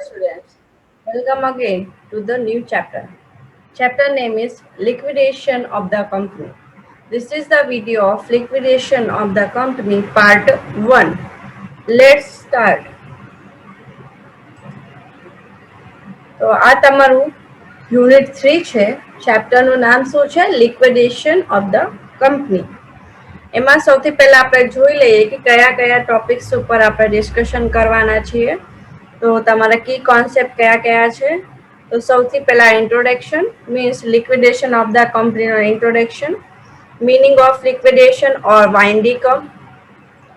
students, welcome again to the new chapter. Chapter name is Liquidation of the Company. This is the video of Liquidation of the Company part 1. Let's start. તો આ તમારું unit 3 છે. ચેપ્ટરનું નામ શું છે? લિક્વિડેશન of the company. એમાં સૌથી પહેલા આપણે જોઈ લઈએ કે કયા કયા ટોપિક્સ ઉપર આપણે ડિસ્કશન કરવાના છીએ. તો તમારા કી કોન્સેપ્ટ કયા કયા છે? તો સૌથી પહેલા introduction means liquidation of the કંપનીનો introduction, meaning of liquidation or winding up.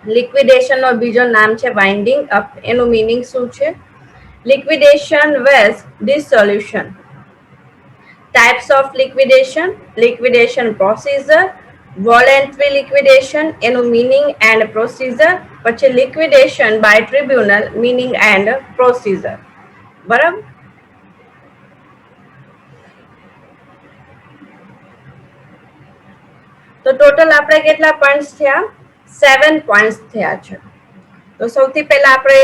લિક્વિડેશનનો બીજો નામ છે વાઇન્ડિંગ અપ. એનું મીનિંગ શું છે? Liquidation ways dissolution. Types of liquidation, liquidation procedure, voluntary liquidation એનું મીનિંગ એન્ડ પ્રોસીજર, પછી liquidation by tribunal meaning and procedure. બરાબર. તો ટોટલ આપણે કેટલા પોઈન્ટ્સ થયા? 7 પોઈન્ટ્સ થયા છે. તો સૌથી પહેલા આપણે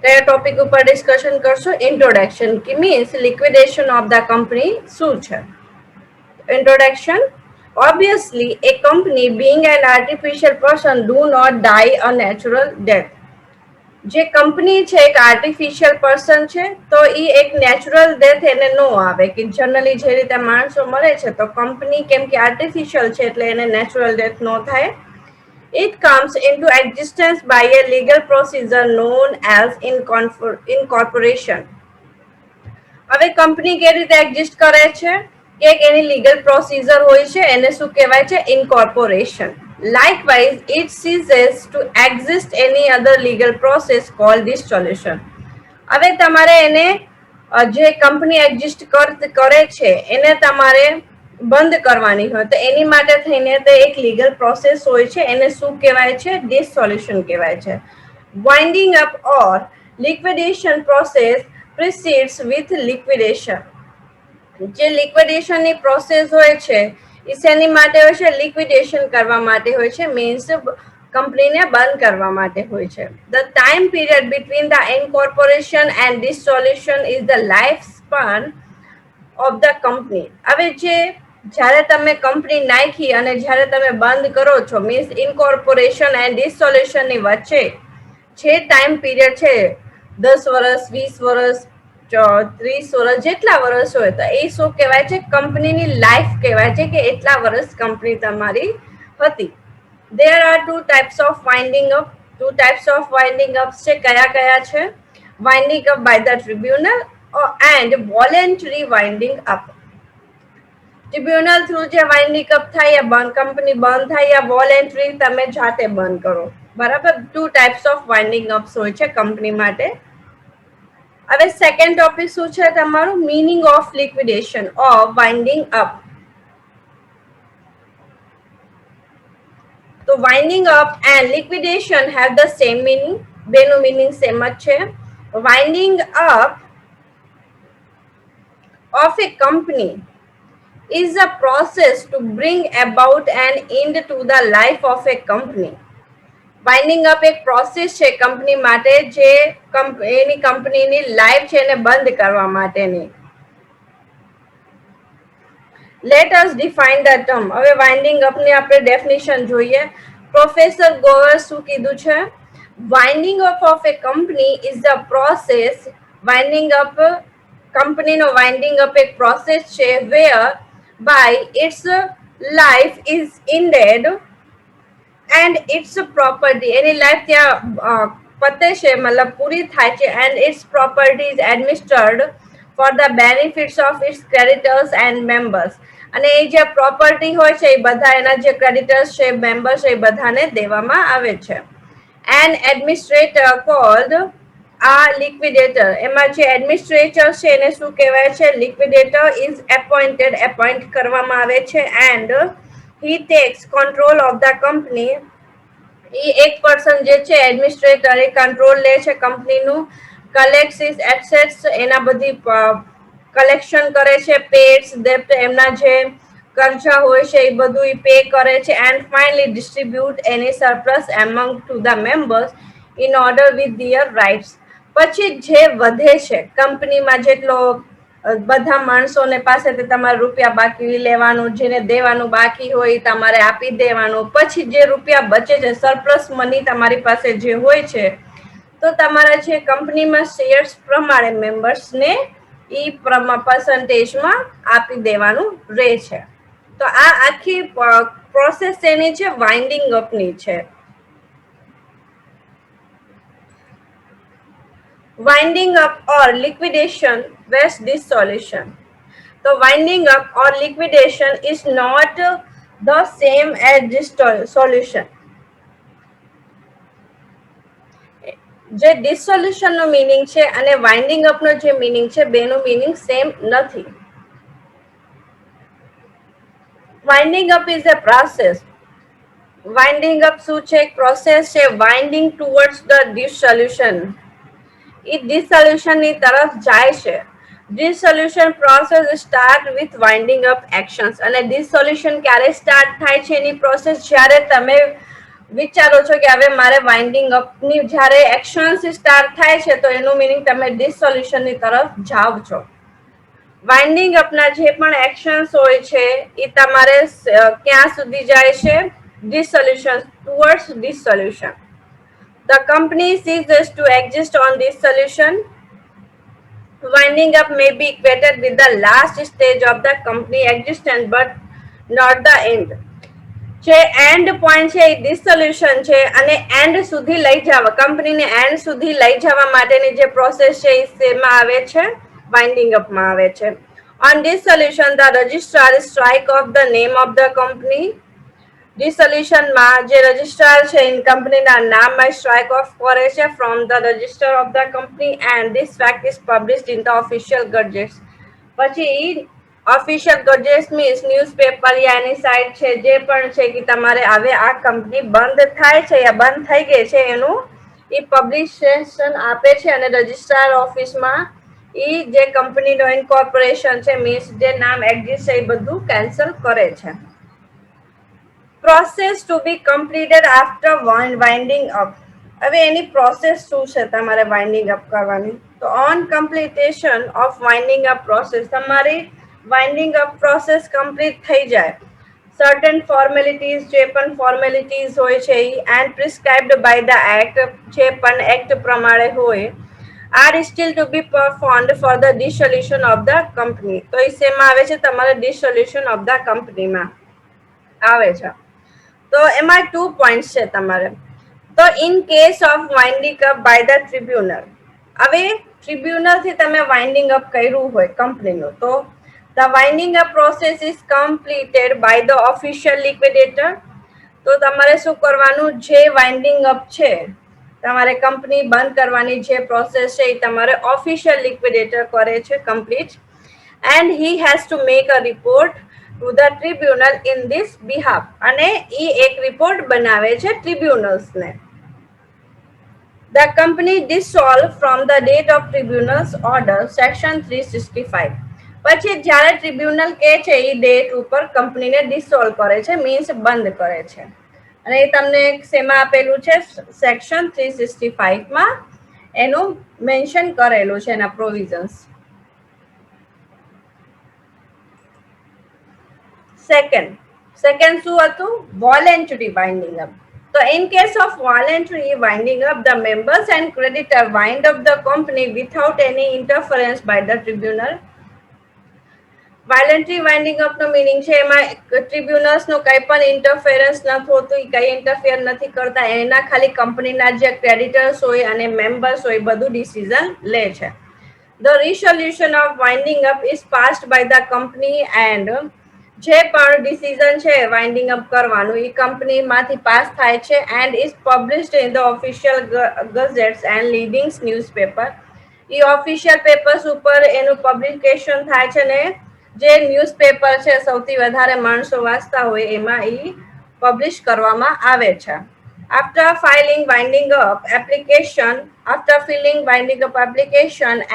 કયા ટોપિક ઉપર ડિસ્કશન કરશું? ઇન્ટ્રોડક્શન કે means liquidation of the company શું છે? Introduction. Obviously, a company being an artificial person do not die a natural death. જે કંપની છે એક આર્ટિફિશિયલ પર્સન છે તો એ એક નેચરલ ડેથ એને નો આવે કે જનરલી જે રીતે માણસો મરે છે તો કંપની કેમ કે આર્ટિફિશિયલ છે એટલે એને નેચરલ ડેથ નો થાય. It comes into existence by a legal procedure known as incorporation. હવે કંપની કેવી રીતે એક્ઝિસ્ટ કરે છે? કે એની લીગલ પ્રોસીજર હોય છે એને શું કહેવાય છે? Incorporation. Likewise, it ceases to exist any other legal process called dissolution. હવે તમારે એને જે કંપની એક્ઝિસ્ટ કરે છે એને તમારે બંધ કરવાની હોય તો એની માટે થઈને તે એક લીગલ પ્રોસેસ હોય છે એને શું કહેવાય છે? ડિસોલ્યુશન કહેવાય છે. Winding up or liquidation process precedes with liquidation. જે લિક્વિડેશનની પ્રોસેસ હોય છે એ શેની માટે હોય છે? લિક્વિડેશન કરવા માટે હોય છે, મીન્સ કંપનીને બંધ કરવા માટે હોય છે. The time period between the incorporation and dissolution is the life span of the company. હવે જ્યારે તમે કંપની નાખી અને જ્યારે તમે બંધ કરો છો મીન્સ ઇન્કોર્પોરેશન એન્ડ ડિસોલ્યુશનની વચ્ચે જે ટાઈમ પીરિયડ છે 10 વર્ષ, 20 વર્ષ, 30 વર્ષ, જેટલા વર્ષ હોય તો એ શું કહેવાય છે? કંપનીની લાઈફ કહેવાય છે કે એટલા વર્ષ કંપની તમારી હતી. There are two types of winding up. Two types of winding ups છે. કયા કયા છે? Winding up by the tribunal and voluntary winding up. Tribunal through જે વાઇન્ડિંગ અપ થાય કંપની બંધ થાય યા વોલેન્ટરી તમે જાતે બંધ કરો. બરાબર. 2 ટાઈપ્સ ઓફ વાઇન્ડિંગ અપ્સ હોય છે કંપની માટે. હવે સેકન્ડ ટોપિક શું છે તમારું? Meaning of liquidation of winding up. તો winding up and liquidation have the same meaning. બેનું મીનિંગ સેમ જ છે. Winding up of a company is a process to bring about an end to the life of a company. Winding up એક process છે company માટે જે એની કંપનીની life છે એને બંધ કરવા માટેની. Let us define the term. હવે વાઇન્ડિંગ અપની આપણે ડેફિનેશન જોઈએ. પ્રોફેસર ગોવર શું કીધું છે? Winding up of a company is the process. Winding up કંપનીનો વાઇન્ડિંગ અપ એક પ્રોસેસ છે વેર by its life is ended and its property any life ત્યાં પતે છે મતલબ પૂરી થાય છે and its property is administered for the benefits of its creditors and members. અને એ જે પ્રોપર્ટી હોય છે એ બધા એના જે ક્રેડિટર્સ છે, મેમ્બર્સ છે એ બધાને દેવામાં આવે છે. An administrator called આ લિક્વિડેટર. એમાં જે એડમિનિસ્ટ્રેટર છે એને શું કહેવાય છે? લિક્વિડેટર ઇઝ એપોઇન્ટ કરવામાં આવે છે and he takes control of the company. એ એક પર્સન જે છે એડમિનિસ્ટ્રેટર એ કંટ્રોલ લે છે કંપનીનું. કલેક્ટ્સ ઇઝ એસેટ્સ એના બધી કલેક્શન કરે છે. પેડ્સ ડેપ્ટ એમના જે કર્જા હોય છે એ બધું એ પે કરે છે and finally distribute any surplus among to the members in order with their rights. પછી જે વધે છે કંપનીમાં જેટલો બધા માણસોને પાસેથી તમારે રૂપિયા બાકી લેવાનું, જેને દેવાનું બાકી હોય તમારે આપી દેવાનું. પછી જે રૂપિયા બચે છે, સરપ્લસ મની તમારી પાસે જે હોય છે, તો તમારા જે કંપનીમાં શેર્સ પ્રમાણે મેમ્બર્સને ઈ પર્સન્ટેજમાં આપી દેવાનું રહે છે. તો આ આખી પ્રોસેસ એની છે વાઇન્ડિંગ અપની છે. Winding up or liquidation was dissolution. So winding up or liquidation is not the same as dissolution. જે ડિસોલ્યુશન નો મીનિંગ છે અને વાઇન્ડિંગ અપ નો જે મીનિંગ છે, બેનો મીનિંગ સેમ નથી. Winding up is a process. Winding up શું છે? એક પ્રોસેસ છે વાઇન્ડિંગ ટુવર્ડ્સ ધ ડિસોલ્યુશન. એ ડિસોલ્યુશન ની તરફ જાય છે. Dissolution process start with winding up actions. અને ડિસોલ્યુશન ક્યારે સ્ટાર્ટ થાય છે એની પ્રોસેસ? જ્યારે તમે વિચારો છો કે હવે મારે વાઇન્ડિંગ અપ ની જ્યારે એક્શન્સ સ્ટાર્ટ થાય છે, તો એનું મીનિંગ તમે ડિસોલ્યુશન ની તરફ જાવ છો. વાઇન્ડિંગ અપના જે પણ એક્શન્સ હોય છે એ તમારે ક્યાં સુધી જાય છે? ડિસોલ્યુશન, towards ડિસોલ્યુશન. The company ceases to exist on this solution. Winding up may be equated with the last stage of the company existence, but not the end. જે એન્ડ પોઈન્ટ છે એ ડિસોલ્યુશન છે, અને એન્ડ સુધી લઈ જવા, કંપનીને એન્ડ સુધી લઈ જવા માટેની જે પ્રોસેસ છે એ શેમાં આવે છે? વાઇન્ડિંગ અપમાં આવે છે. On dissolution, the registrar strike off the name of the company. ડિસોલ્યુશનમાં જે રજિસ્ટ્રાર છે એ કંપનીના નામમાં સ્ટ્રાઇક ઓફ કરે છે from the register of the company, and this fact is published in the official gadgets. પછી ઓફિશિયલ ગેજેટ્સ મીન્સ ન્યૂઝપેપર યા એની site છે જે પણ છે કે તમારે હવે આ કંપની બંધ થાય છે યા બંધ થઈ ગઈ છે એનું એ પબ્લિકેશન આપે છે, અને રજિસ્ટ્રાર ઓફિસમાં એ જે કંપનીનો ઇન્કોર્પોરેશન છે મીન્સ જે નામ એક્ઝિસ્ટ છે એ બધું કેન્સલ કરે છે. Process to be completed after winding up. હવે એની પ્રોસેસ શું છે તમારે વાઇન્ડિંગ અપ કરવાની? તો on completion of winding up process, તમારી વાઇન્ડિંગ અપ પ્રોસેસ કમ્પ્લીટ થઈ જાય, સર્ટન ફોર્મેલિટીઝ, જે પણ ફોર્મેલિટીઝ હોય છે and prescribed by the act, જે પણ એક્ટ પ્રમાણે હોય, are still to be performed for the dissolution of the company. તો એ શેમાં આવે છે? તમારે ડિસોલ્યુશન ઓફ ધ કંપનીમાં આવે છે. તો એમાં 2 પોઈન્ટ્સ છે તમારે. તો in case of winding up by the tribunal, હવે ટ્રિબ્યુનલ થી તમે વાઇન્ડિંગ અપ કર્યું હોય કંપનીનું, તો the winding up process is completed by the official liquidator. તો તમારે શું કરવાનું? જે વાઇન્ડિંગ અપ છે, તમારે કંપની બંધ કરવાની જે પ્રોસેસ છે એ તમારે ઓફિશિયલ લિક્વિડેટર કરે છે complete, and he has to make a report to the tribunal in this behalf. અને ઈ એક રિપોર્ટ બનાવે છે ટ્રિબ્યુનલ્સને. The company dissolved from the date of tribunal's order, section 365. પછી જ્યારે ટ્રિબ્યુનલ કે છે એ ડેટ ઉપર કંપનીને ડિસોલ્વ કરે છે, મીન્સ બંધ કરે છે. અને એ તમને શેમાં આપેલું છે? સેક્શન 365 માં એનું મેન્શન કરેલું છે, એના પ્રોવિઝન્સ. સેકન્ડ શું હતું? Voluntary winding up. So in case of voluntary winding up, the members and creditor wind up the company without any interference by the tribunal. Voluntary winding up no meaning છે એમાં ટ્રિબ્યુનલ્સ નો કઈ પણ interference ન થતું, કઈ interfere નથી કરતા, એના ખાલી કંપનીના જે ક્રેડિટર્સ હોય અને મેમ્બર્સ હોય બધું ડિસિઝન લે છે. The resolution of winding up is passed by the company, and જે પણ ડિસિઝન છે વાઇન્ડિંગ અપ કરવાનું એ કંપનીમાંથી પાસ થાય છે, and is published in the official gazettes and leading newspaper. એ ઓફિશિયલ પેપર્સ ઉપર એનું પબ્લિકેશન થાય છે, ને જે ન્યૂઝપેપર છે સૌથી વધારે માણસો વાંચતા હોય એમાં એ પબ્લિશ કરવામાં આવે છે. After filing winding up application,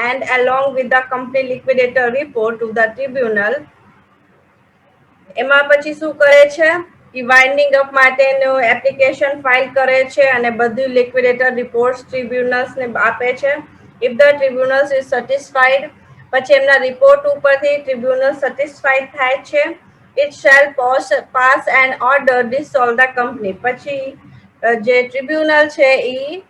and along with the company liquidator report to the tribunal, એમાં પછી શું કરે છે? એ વાઇન્ડિંગ અપ માટેનું એપ્લિકેશન ફાઇલ કરે છે અને બધું લિક્વિડેટર રિપોર્ટ્સ ટ્રિબ્યુનલ્સને આપે છે. If the tribunals is satisfied, પછી એમના રિપોર્ટ ઉપરથી ટ્રિબ્યુનલ સેટિસ્ફાઈડ થાય છે, it shall pass an order dissolve the company. પછી જે ટ્રિબ્યુનલ છે એ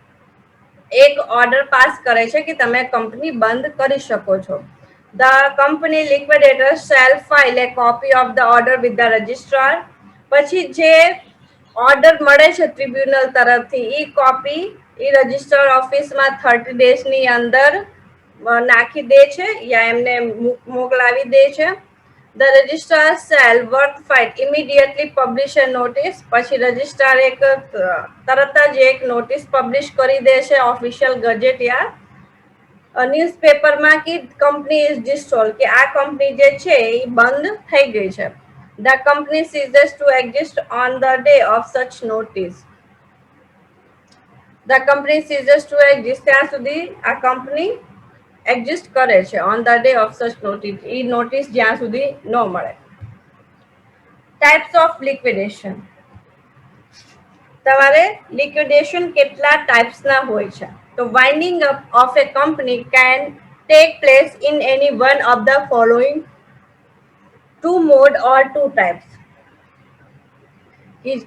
એક ઓર્ડર પાસ કરે છે કે તમે કંપની બંધ કરી શકો છો. The company liquidator shall file a copy of the order with the registrar. પછી જે ઓર્ડર મળે છે ટ્રિબ્યુનલ તરફથી એ કોપી એ રજિસ્ટર ઓફિસમાં 30 ડેઝની અંદર નાખી દે છે યા એમને મોકલાવી દે છે. The registrar shall worthwhile immediately publish a notice. પછી રજિસ્ટ્રાર એક તરત જ એક નોટિસ પબ્લિશ કરી દે છે ઓફિશિયલ ગજેટ યા ન્યૂઝપેપરમાં કે કંપની ઇઝ ડિસોલ્વ, કે આ કંપની જે છે એ બંધ થઈ ગઈ છે. The company ceases to exist on the day of such notice. The company ceases to exist ત્યાં સુધી આ કંપની એક્ઝિસ્ટ કરે છે on the day of such notice, એ નોટિસ જ્યાં સુધી ન મળે. Types of liquidation. તમારે લિક્વિડેશન કેટલા ટાઈપ્સના હોય છે? તો winding up of a company can take place in any one of the following two mode or two types.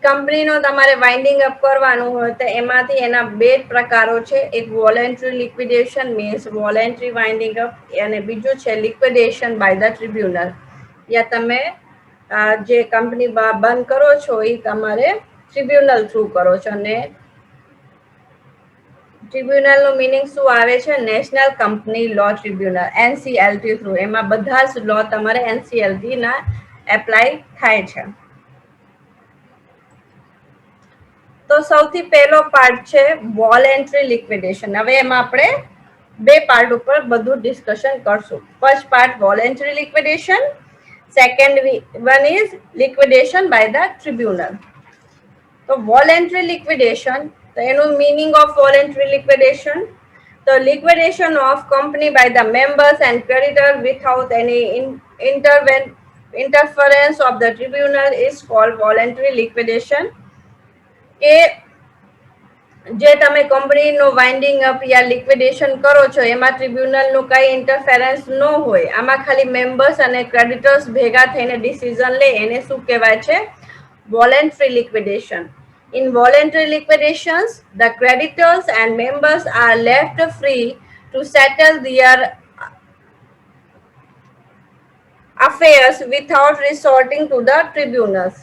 કંપનીનો તમારે વાઇન્ડિંગ અપ કરવાનું હોય તો એમાંથી એના બે પ્રકારો છે. એક voluntary liquidation means voluntary winding up, અને બીજું છે લિક્વિડેશન બાય ધ ટ્રિબ્યુનલ. યા તમે જે કંપની બંધ કરો છો એ તમારે ટ્રિબ્યુનલ થ્રુ કરો છો. અને ટ્રિબ્યુનલનું મિનિંગ શું આવે છે? National company law tribunal, NCLT through. એમાં બધા જ લો તમારે એનસીએલટી ના એપ્લાય થાય છે. તો સૌથી પહેલો પાર્ટ છે વોલેન્ટરી લિક્વિડેશન. હવે એમાં આપણે બે પાર્ટ ઉપર બધું ડિસ્કશન કરશું. First part voluntary liquidation, second one is liquidation by the tribunal. તો વોલેન્ટરી લિક્વિડેશન, તો એનું મિનિંગ ઓફ વોલેન્ટરી લિક્વિડેશન, તો liquidation of company by the members and creditor without any interference of the tribunal is called voluntary liquidation. કે જે તમે કંપનીનું winding up યા લિક્વિડેશન કરો છો એમાં ટ્રિબ્યુનલનું કઈ ઇન્ટરફેરન્સ ન હોય, આમાં ખાલી મેમ્બર્સ અને ક્રેડિટર્સ ભેગા થઈને ડિસિઝન લે, એને શું કહેવાય છે? Voluntary લિક્વિડેશન. In voluntary liquidations, the creditors and members are left free to settle their affairs without resorting to the tribunals.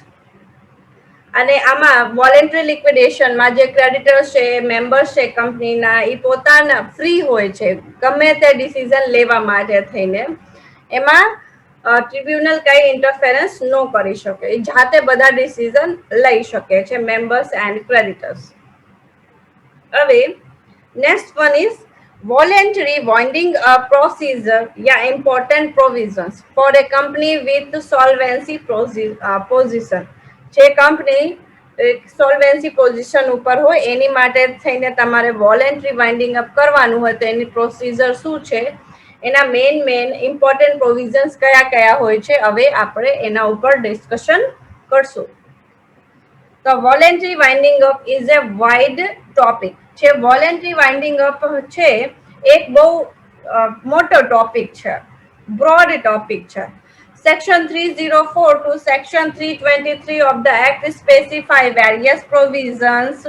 અને આમાં વોલેન્ટરી લિક્વિડેશનમાં જે ક્રેડિટર્સ છે, મેમ્બર્સ છે કંપનીના, એ પોતાના ફ્રી હોય છે ગમે તે ડિસિઝન લેવા માટે થઈને. એમાં ટ્રિબ્યુનલ કઈ ઇન્ટરફેરન્સ ન કરી શકે, એ જાતે બધા ડિસિઝન લઈ શકે છે મેમ્બર્સ એન્ડ ક્રેડિટર્સ. હવે next one is voluntary winding up procedure या important provisions for a company with solvency position. જે કંપની સોલ્વેન્સી પોઝિશન ઉપર હોય એની માટે થઈને તમારે વોલેન્ટરી વાઇન્ડિંગ અપ કરવાનું હોય તો એની પ્રોસિજર શું છે, એના મેઇન ઇમ્પોર્ટન્ટ પ્રોવિઝન્સ કયા કયા હોય છે, હવે આપણે એના ઉપર ડિસ્કશન કરશું. તો voluntary winding up is A wide topic છે. વોલેન્ટરી વાઇન્ડિંગ અપ છે એક બહુ મોટો ટોપિક છે, બ્રોડ ટોપિક છે. Section 304 to Section 323 of the Act specify various provisions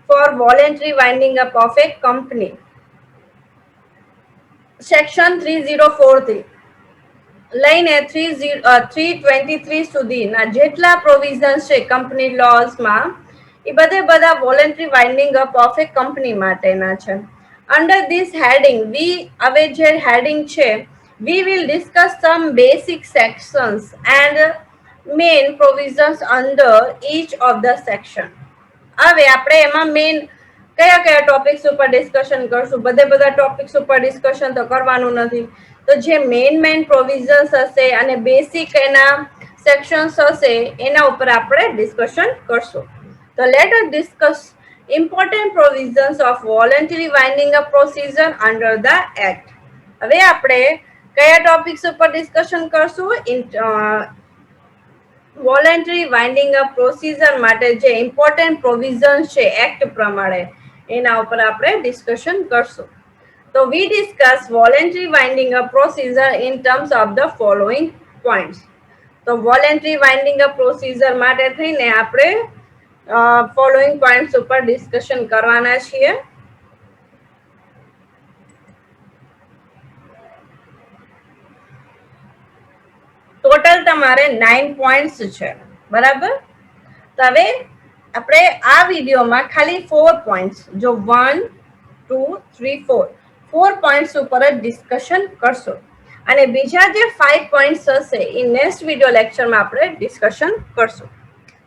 for voluntary winding up of a company. Section 304 થી લઈને 323 સુધીના જેટલા પ્રોવિઝન્સ છે કંપની લોઝમાં, એ બધા voluntary winding up of a company માટેના છે. અંડર ધીસ હેડિંગ હવે જે હેડિંગ છે, we will discuss some basic sections and main provisions under each of the section. હવે આપણે એમાં મેઇન કયા કયા ટોપિક્સ ઉપર ડિસ્કશન કરશું? બધા ટોપિક્સ ઉપર ડિસ્કશન તો કરવાનું નથી, તો જે મેઇન પ્રોવિઝન્સ હશે અને બેસિક એના સેક્શન્સ હશે એના ઉપર આપણે ડિસ્કશન કરશું. તો let us discuss important provisions of voluntary winding up procedure under the act. હવે આપણે કયા ટોપિક્સ ઉપર ડિસ્કશન કરશું? વોલેન્ટરી વાઇન્ડિંગ અપ પ્રોસિજર માટે જે ઇમ્પોર્ટન્ટ પ્રોવિઝન્સ છે એક્ટ પ્રમાણે, એના ઉપર આપણે ડિસ્કશન કરશું. તો we discuss voluntary winding up procedure in terms of the following points. તો વોલેન્ટરી વાઇન્ડિંગ અપ પ્રોસીજર માટે થઈને આપણે ફોલોઈંગ પોઈન્ટ્સ ઉપર ડિસ્કશન કરવાના છીએ. ટોટલ તમારે 9 પોઈન્ટ્સ છે, બરાબર. તો હવે આપણે આ વિડીયોમાં ખાલી 4 પોઈન્ટ્સ, જો 1 2 3 4 પોઈન્ટ્સ ઉપર જ ડિસ્કશન કરશો અને બીજા જે 5 પોઈન્ટ્સ હશે એ નેક્સ્ટ વિડીયો લેક્ચરમાં આપણે ડિસ્કશન કરશું.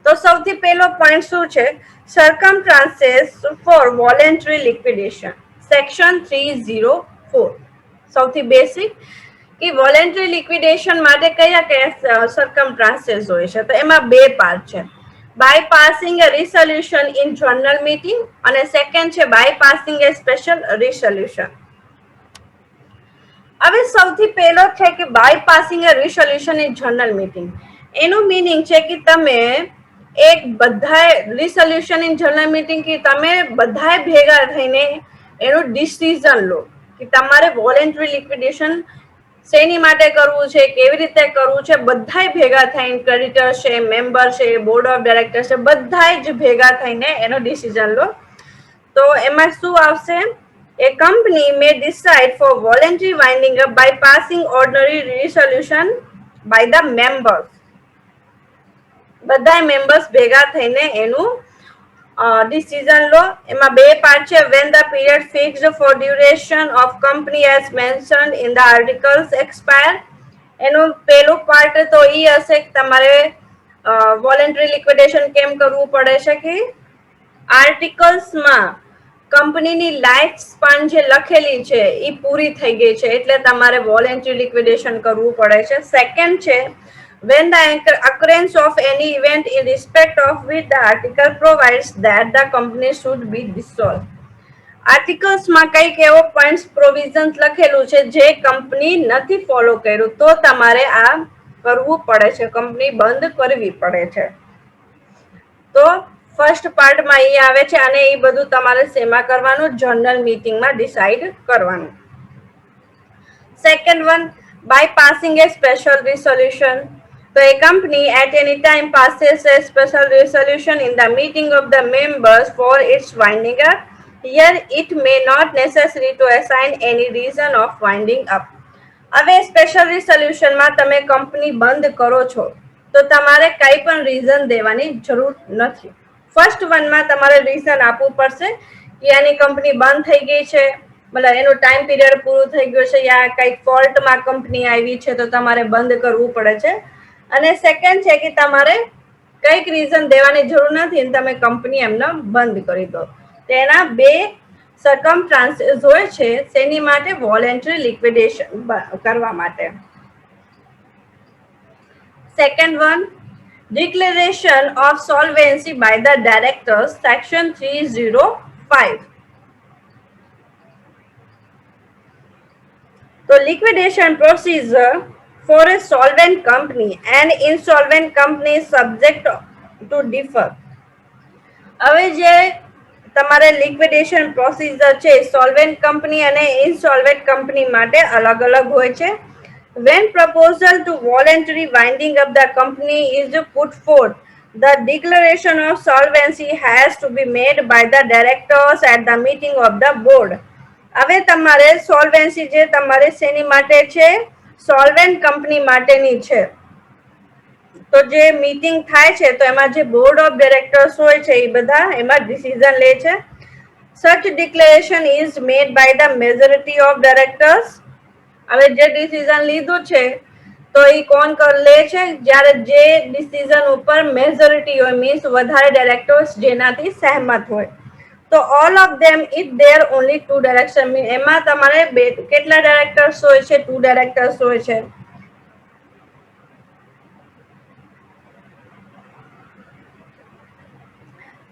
તો સૌથી પહેલો પોઈન્ટ શું છે? સરકમસ્ટાન્સીસ ફોર વોલેન્ટરી લિક્વિડેશન, સેક્શન 304. સૌથી બેસિક કે વોલેન્ટરી લિક્વિડેશન માટે કયા કયા સરકમસ્ટાન્સીસ હોય છે? તો એમાં બે પાર્ટ છે. bypassing a resolution in journal meeting અને સેકન્ડ છે bypassing a special resolution. હવે સૌથી પહેલો છે કે bypassing a resolution in journal meeting. એનું મીનિંગ છે કે તમે એક બધાય resolution in journal meeting કે તમે બધાય ભેગા થઈને એનું ડિસિઝન લો કે તમારે વોલેન્ટરી લિક્વિડેશન શેની માટે કરવું છે, કેવી રીતે કરવું છે, બધાય ભેગા થઈને ક્રેડિટર છે, મેમ્બર છે, બોર્ડ ઓફ ડાયરેક્ટર છે, બધાય જ ભેગા થઈને એનો ડિસિઝન લો. તો એમાં શું આવશે? A company may decide for voluntary winding up by passing ordinary resolution by the members. બધા મેમ્બર્સ ભેગા થઈને એનું ડિસિઝન લો. એમાં બે પાર્ટ છે. when the period fixed for duration of company as mentioned in the articles expire. એનું પહેલું part તો ઈ હશે કે તમારે વોલેન્ટરી લિક્વિડેશન કેમ કરવું પડે છે કે આર્ટિકલ્સમાં કંપનીની લાઈફ સ્પાન જે લખેલી છે એ પૂરી થઈ ગઈ છે એટલે તમારે વોલેન્ટરી લિક્વિડેશન કરવું પડે છે. સેકન્ડ છે when the occurrence of any event in respect of which the article provides that the company should be dissolved. આર્ટિકલ્સમાં કંઈક એવો પોઈન્ટ્સ પ્રોવિઝન્સ લખેલું છે જે કંપની નથી ફોલો કર્યું તો તમારે આ કરવું પડે છે, કંપની બંધ કરવી પડે છે. તો ફર્સ્ટ પાર્ટમાં એ આવે છે અને એ બધું તમારે શેમાં કરવાનું? જનરલ મીટિંગમાં ડિસાઈડ કરવાનું. Second one, bypassing a special resolution. So a company at any time passes a special resolution in the meeting of the members for its winding up. Here it may not necessary to assign any reason of winding up. હવે special રિસોલ્યુશનમાં તમે company બંધ કરો છો તો તમારે કઈ પણ reason દેવાની જરૂર નથી. ફર્સ્ટ વનમાં તમારે રીઝન આપવું પડશે કે આની કંપની બંધ થઈ ગઈ છે, મતલબ એનું ટાઈમ પીરિયડ પૂરું થઈ ગયું છે યા કઈક ફોલ્ટમાં કંપની આવી છે તો તમારે બંધ કરવું પડે છે. અને સેકન્ડ છે કે તમારે કઈક રીઝન દેવાની જરૂર નથી અને તમે કંપની એમને બંધ કરી દો. તેના બે સરકમસ્ટાન્સીસ હોય છે તેની માટે વોલેન્ટરી લિક્વિડેશન કરવા માટે. Second one, declaration of solvency by the directors, section 305. So liquidation procedure for a solvent company and insolvent company is subject to differ. હવે જે તમારે લિક્વિડેશન પ્રોસીજર છે સોલ્વેન્ટ કંપની અને ઇનસોલ્વેન્ટ કંપની માટે અલગ અલગ હોય છે. When proposal to voluntary winding up the company is put forth, the declaration of solvency has to be made by the directors at the meeting of the board. હવે તમારે solvency જે તમારે શેની માટે છે? સોલ્વેન્ટ કંપની માટેની છે. તો જે મીટિંગ થાય છે તો એમાં જે બોર્ડ ઓફ ડાયરેક્ટર્સ હોય છે એ બધા એમાં ડિસિઝન લે છે. Such declaration is made by the majority of directors. હવે જે ડિસિઝન લીધું છે તો એ કોણ લે છે? જ્યારે જે ડિસિઝન ઉપર મેજોરિટી હોય, મીન્સ વધારે ડાયરેક્ટર્સ જેનાથી સહેમત હોય. તો all of them if there only two director, એમાં તમારે કેટલા ડાયરેક્ટર્સ હોય છે? 2 ડાયરેક્ટર્સ હોય છે.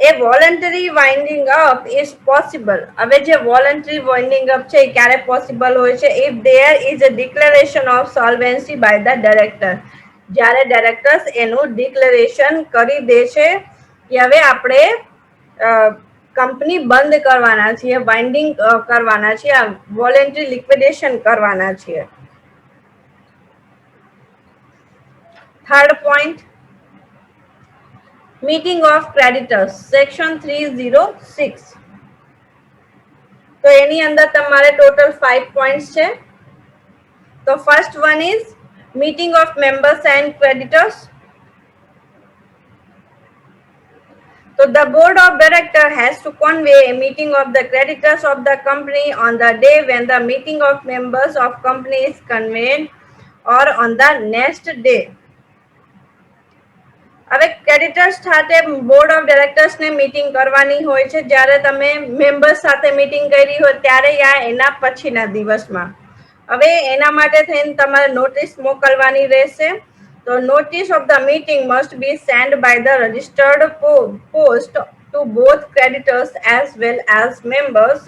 A voluntary winding up is possible. હવે જે voluntary winding up છે એ ક્યારે પોસિબલ હોય છે? If there is a declaration of solvency by the director. જ્યારે ડાયરેક્ટર્સ એનું ડિક્લેરેશન કરી દે છે કે હવે આપણે કંપની બંધ કરવાના છીએ, વાઇન્ડિંગ કરવાના છીએ, વોલેન્ટરી લિક્વિડેશન કરવાના છીએ. Third point, meeting of creditors section 306. તો એની અંદર તમારે ટોટલ 5 પોઈન્ટ્સ છે. તો first one is meeting of members and creditors. So the board of directors has to convey a meeting of the creditors of the company on the day when the meeting of members of company is convened or on the next day. હવે creditors સાથે board of directors ને meeting કરવાની હોય છે. જ્યારે તમે members સાથે meeting કરી હોય ત્યારે યા એના પછીના દિવસમાં. હવે એના માટે થઈને તમારે નોટિસ મોકલવાની રહેશે. તો notice of the meeting must be send by the registered post to both creditors as well as members.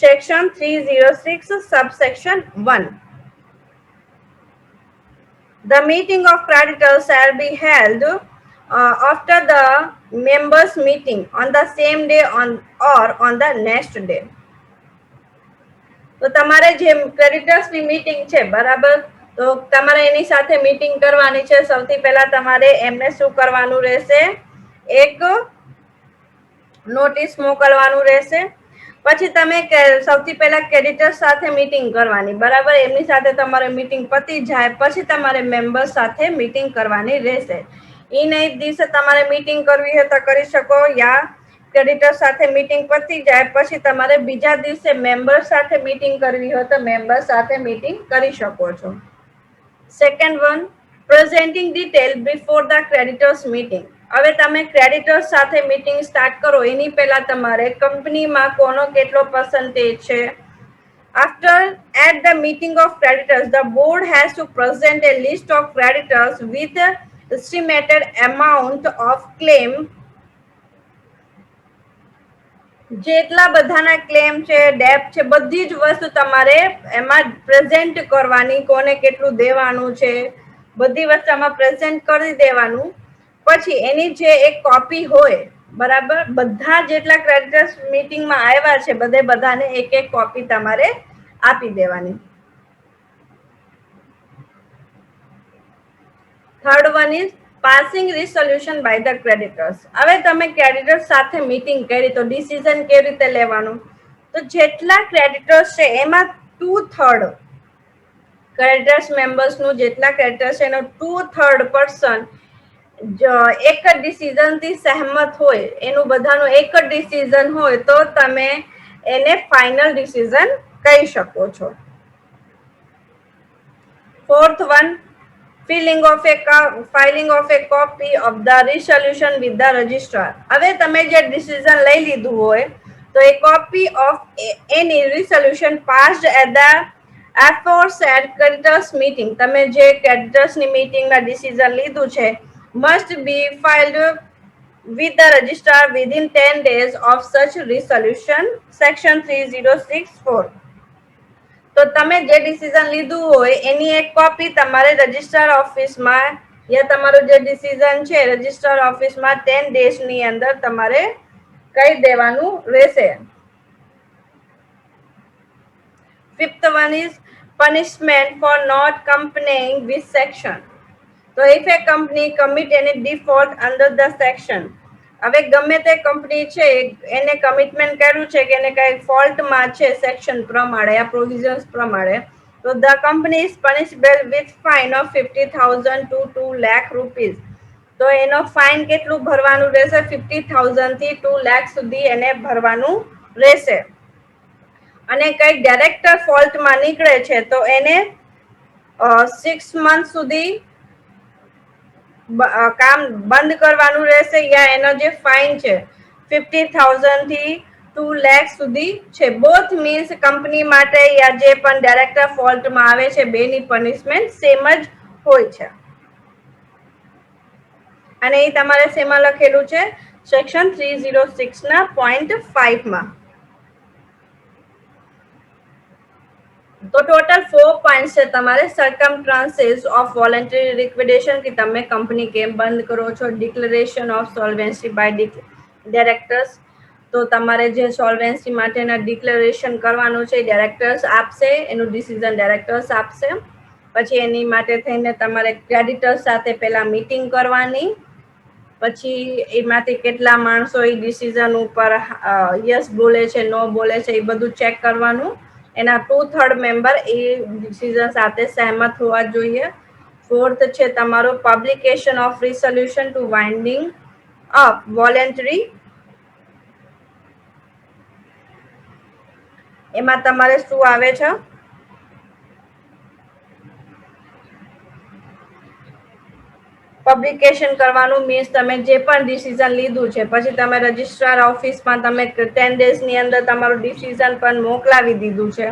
Section 306 subsection 1. The meeting of creditors shall be held after the members meeting on the same day or on the next day. તો તમારે જે creditors ની meeting છે બરાબર, તો તમારે એની સાથે meeting કરવાની છે. સૌથી પહેલા તમારે એમને શું કરવાનું રહેશે, એક નોટિસ મોકલવાનું રહેશે. પછી તમે સૌથી પહેલા ક્રેડિટર્સ સાથે મીટિંગ કરવાની બરાબર. એમની સાથે તમારે મીટિંગ પતી જાય પછી તમારે મેમ્બર્સ સાથે મીટિંગ કરવાની રહેશે. એ નહીં દિવસે તમારે મીટિંગ કરવી હોય તો કરી શકો, યા ક્રેડિટર સાથે મીટિંગ પતી જાય પછી તમારે બીજા દિવસે મેમ્બર સાથે મીટિંગ કરવી હોય તો મેમ્બર સાથે મીટિંગ કરી શકો છો. Second one, presenting detail before the creditors meeting. હવે તમે ક્રેડિટર્સ સાથે મીટિંગ સ્ટાર્ટ કરો એની પહેલા તમારે કંપનીમાં કોનો કેટલો પર્સન્ટેજ છે. After at the meeting of creditors, the board has to present a list of creditors with estimated amount of claim. જેટલા બધાના ક્લેમ છે, ડેપ છે, બધી જ વસ્તુ તમારે એમાં પ્રેઝન્ટ કરવાની. કોને કેટલું દેવાનું છે બધી વસ્તુ આમાં પ્રેઝન્ટ કરી દેવાનું. પછી એની જે એક કોપી હોય બરાબર, બધા જેટલા ક્રેડિટર્સ મીટિંગમાં આવ્યા છે બધાને એક એક કોપી તમારે આપી દેવાની. Third one is passing resolution by the creditors. હવે તમે ક્રેડિટર્સ સાથે મીટિંગ કરી તો ડિસિઝન કેવી રીતે લેવાનું, તો જેટલા ક્રેડિટર્સ છે એમાં 2/3 ક્રેડિટર્સ મેમ્બર્સ નું જેટલા ક્રેડિટર્સ છે એનો 2/3% એક જ ડિસિઝન થી સહેમત હોય, એનું બધાનું એક જ ડિસિઝન હોય તો તમે એને ફાઇનલ ડિસિઝન કહી શકો છો. Fourth one, filing of a copy of the resolution with the registrar. હવે તમે જે ડિસિઝન લઈ લીધું હોય તો એ copy of any resolution passed at the aforesaid creditors meeting, તમે જે ક્રેડિટર્સ ની મીટિંગ ના ડિસિઝન લીધું છે must be filed with the registrar within 10 days of such resolution. Section 3064. તો તમે જે ડિસિઝન લીધું હોય એની એક કોપી તમારે રજિસ્ટર ઓફિસમાં યા તમારું જે ડિસિઝન છે રજિસ્ટર ઓફિસમાં 10 days ની અંદર તમારે કહી દેવાનું રહેશે. Fifth one is punishment for not complying with section. તો if a company commit any default under the section, હવે ગમે તે કંપની છે એને કમિટમેન્ટ કર્યું છે કે એને કઈ ફોલ્ટમાં છે સેક્શન પ્રમાણે આ પ્રોવિઝન્સ પ્રમાણે, તો the company is punishable with fine of 50,000 to 2 lakh rupees. તો એનો ફાઇન કેટલું ભરવાનું રહેશે, 50,000 થી 2 લાખ સુધી એને ભરવાનું રહેશે. અને કઈ ડાયરેક્ટર ફોલ્ટમાં નીકળે છે તો એને 6 month સુધી કામ બંધ કરવાનું રહેશે, યા એનો જે ફાઇન છે 50,000 થી 2 લાખ સુધી છે. બોથ મીન્સ કંપની માટે યા જે પણ ડાયરેક્ટર ફોલ્ટમાં આવે છે બેની પનિશમેન્ટ સેમ જ હોય છે. અને એ તમારે શેમાં લખેલું છે, સેક્શન 306 ના પોઈન્ટ 5 માં. તો ટોટલ 4 પોઈન્ટ છે તમારે. સર્કમસ્ટાન્સીસ ઓફ વોલન્ટરી લિક્વિડેશન કે તમે કંપની કેમ બંધ કરો છો, declaration of solvency by directors, તો તમારે જે સોલ્વેન્સી માટેના ડિક્લેરેશન કરવાનું છે ડાયરેક્ટર્સ આપશે, એનું ડિસિઝન ડાયરેક્ટર્સ આપશે. પછી એની માટે થઈને તમારે ક્રેડિટર્સ સાથે પહેલા મીટિંગ કરવાની, પછી એમાંથી કેટલા માણસો એ ડિસિઝન ઉપર યસ બોલે છે, નો બોલે છે, એ બધું ચેક કરવાનું. એના 2/3 મેમ્બર એ ડિસિઝન સાથે સહેમત હોવા જોઈએ. ફોર્થ છે તમારો publication of resolution to winding up voluntary. એમાં તમારે શું આવે છે? પબ્લિકેશન કરવાનું મીન્સ તમે જે પણ ડિસિઝન લીધું છે પછી તમે રજિસ્ટ્રાર ઓફિસમાં તમે 10 ડેઝની અંદર તમારું ડિસિઝન પણ મોકલાવી દીધું છે,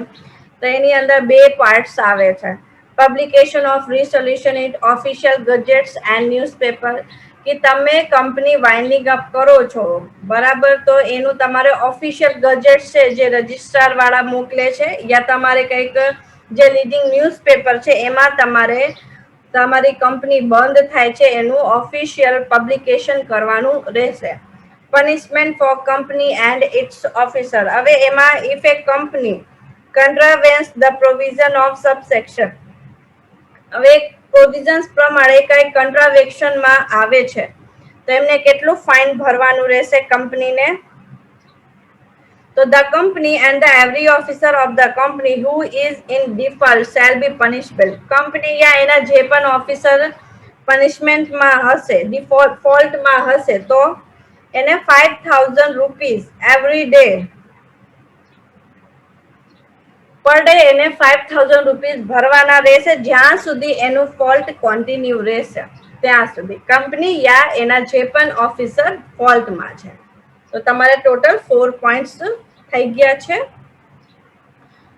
તો એની અંદર 2 પાર્ટ્સ આવે છે. Publication of resolution in official gadgets and newspaper, કે તમે કંપની વાઇન્ડિંગ અપ કરો છો બરાબર, તો એનું તમારે ઓફિશિયલ ગેજેટ છે જે રજિસ્ટ્રાર વાળા મોકલે છે, યા તમારે કંઈક જે લીડિંગ ન્યૂઝપેપર છે એમાં તમારે તમારી કંપની બંધ થાય છે એનું ઓફિશિયલ પબ્લિકેશન કરવાનું રહેશે. Punishment for company and its officer, હવે એમાં if a company contravenes the provision of subsection, હવે પ્રોવિઝન્સ પ્રમાણે કઈ કન્ટ્રાવેક્શનમાં આવે છે તો એમને કેટલું ફાઇન ભરવાનું રહેશે કંપનીને? તો the company and the every officer of the company who is in default shall be punishable. Company યા એના જે પણ ઓફિસર પનિશમેન્ટમાં હશે, ફોલ્ટમાં હશે, તો એને 5000 rupees every day, per day એને 5000 રૂપીસ ભરવાના રહેશે, જ્યાં સુધી એનું ફોલ્ટ કોન્ટિન્યુ રહેશે ત્યાં સુધી, કંપની યા એના જે પણ ઓફિસર ફોલ્ટમાં છે. તો તમારે ટોટલ 4 પોઈન્ટ્સ થઈ ગયા છે.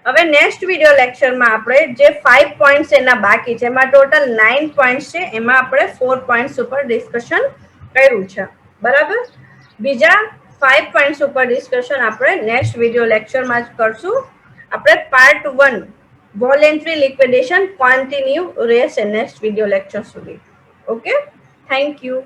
હવે નેક્સ્ટ વિડિયો લેક્ચરમાં આપણે જે 5 પોઈન્ટ્સ એના બાકી છે, એમાં ટોટલ 9 પોઈન્ટ્સ છે, એમાં આપણે 4 પોઈન્ટ્સ ઉપર ડિસ્કશન કર્યું છે બરાબર. બીજા 5 પોઈન્ટ્સ ઉપર ડિસ્કશન આપણે નેક્સ્ટ વિડિયો લેક્ચરમાં જ કરશું. આપણે પાર્ટ 1 વોલેન્ટરી લિક્વિડેશન કન્ટિન્યુ રહેશે નેક્સ્ટ વિડિયો લેક્ચર સુધી. Okay, thank you.